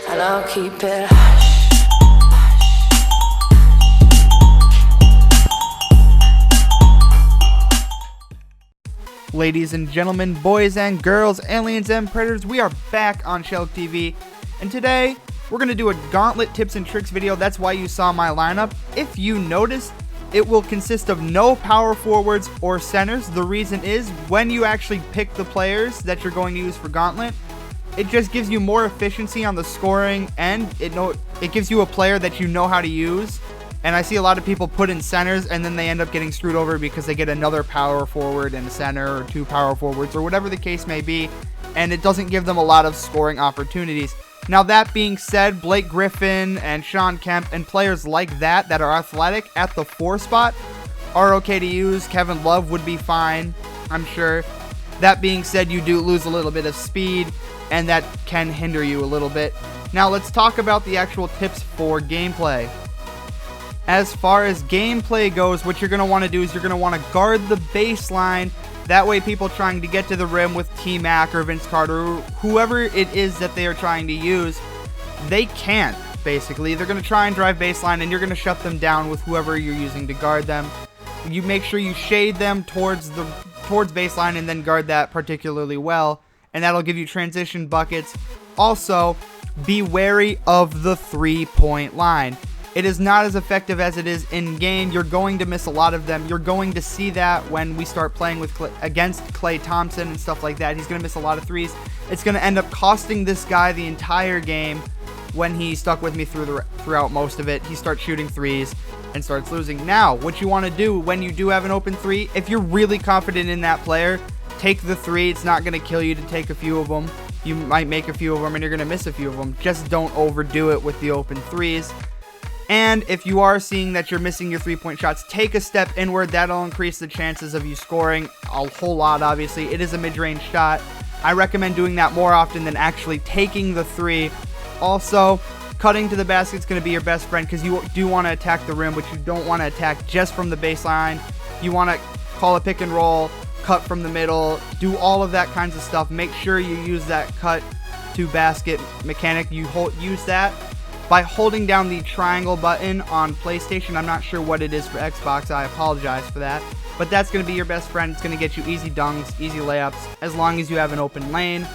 and I'll keep it hush. Ladies and gentlemen, boys and girls, aliens and predators, we are back on Shelk TV, and today we're going to do a Gauntlet tips and tricks video. That's why you saw my lineup. If you noticed, it will consist of no power forwards or centers. The reason is, when you actually pick the players that you're going to use for Gauntlet, it just gives you more efficiency on the scoring, and it gives you a player that you know how to use. And I see a lot of people put in centers and then they end up getting screwed over because they get another power forward and a center, or two power forwards, or whatever the case may be, and it doesn't give them a lot of scoring opportunities. Now, that being said, Blake Griffin and Sean Kemp and players like that are athletic at the 4 spot are okay to use. Kevin Love would be fine, I'm sure. That being said, you do lose a little bit of speed, and that can hinder you a little bit. Now, let's talk about the actual tips for gameplay. As far as gameplay goes, what you're going to want to do is you're going to want to guard the baseline. That way, people trying to get to the rim with T-Mac or Vince Carter, or whoever it is that they are trying to use, they can't, basically. They're going to try and drive baseline, and you're going to shut them down with whoever you're using to guard them. You make sure you shade them towards baseline and then guard that particularly well, and that'll give you transition buckets. Also, be wary of the 3-point line. It is not as effective as it is in-game. You're going to miss a lot of them. You're going to see that when we start playing with against Klay Thompson and stuff like that. He's going to miss a lot of threes. It's going to end up costing this guy the entire game when he stuck with me throughout most of it. He starts shooting threes and starts losing. Now, what you want to do when you do have an open three, if you're really confident in that player, take the three. It's not going to kill you to take a few of them. You might make a few of them and you're going to miss a few of them. Just don't overdo it with the open threes. And if you are seeing that you're missing your 3-point shots, take a step inward. That'll increase the chances of you scoring a whole lot, obviously. It is a mid-range shot. I recommend doing that more often than actually taking the 3. Also, cutting to the basket is going to be your best friend because you do want to attack the rim, but you don't want to attack just from the baseline. You want to call a pick and roll, cut from the middle, do all of that kinds of stuff. Make sure you use that cut to basket mechanic. You use that by holding down the triangle button on PlayStation. I'm not sure what it is for Xbox. I apologize for that. But that's going to be your best friend. It's going to get you easy dunks, easy layups, as long as you have an open lane.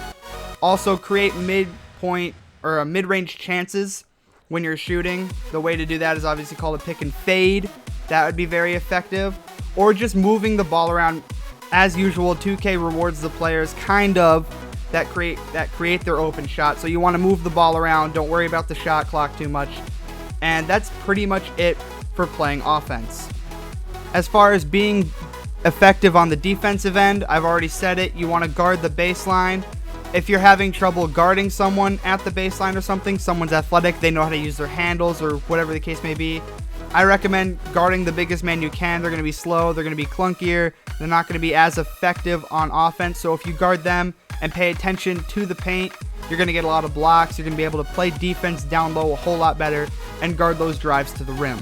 Also, create mid-point or mid-range chances when you're shooting. The way to do that is obviously called a pick and fade. That would be very effective. Or just moving the ball around. As usual, 2K rewards the players kind of that create their open shot. So you want to move the ball around. Don't worry about the shot clock too much. And that's pretty much it for playing offense. As far as being effective on the defensive end, I've already said it. You want to guard the baseline. If you're having trouble guarding someone at the baseline or something, someone's athletic, they know how to use their handles or whatever the case may be, I recommend guarding the biggest man you can. They're going to be slow. They're going to be clunkier. They're not going to be as effective on offense. So if you guard them and pay attention to the paint, you're going to get a lot of blocks. You're going to be able to play defense down low a whole lot better and guard those drives to the rim.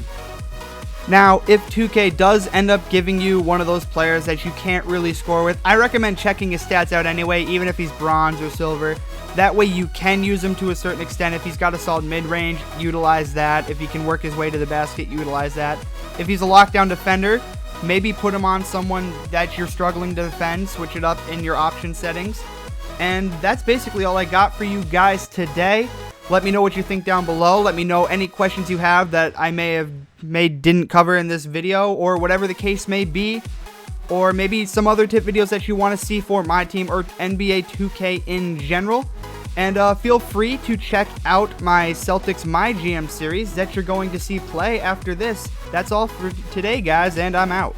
Now, if 2K does end up giving you one of those players that you can't really score with, I recommend checking his stats out anyway, even if he's bronze or silver. That way you can use him to a certain extent. If he's got a solid mid-range, utilize that. If he can work his way to the basket, utilize that. If he's a lockdown defender, maybe put him on someone that you're struggling to defend. Switch it up in your option settings. And that's basically all I got for you guys today. Let me know what you think down below. Let me know any questions you have that I may have didn't cover in this video, or whatever the case may be. Or maybe some other tip videos that you want to see for my team or NBA 2K in general. And feel free to check out my Celtics My GM series that you're going to see play after this. That's all for today, guys, and I'm out.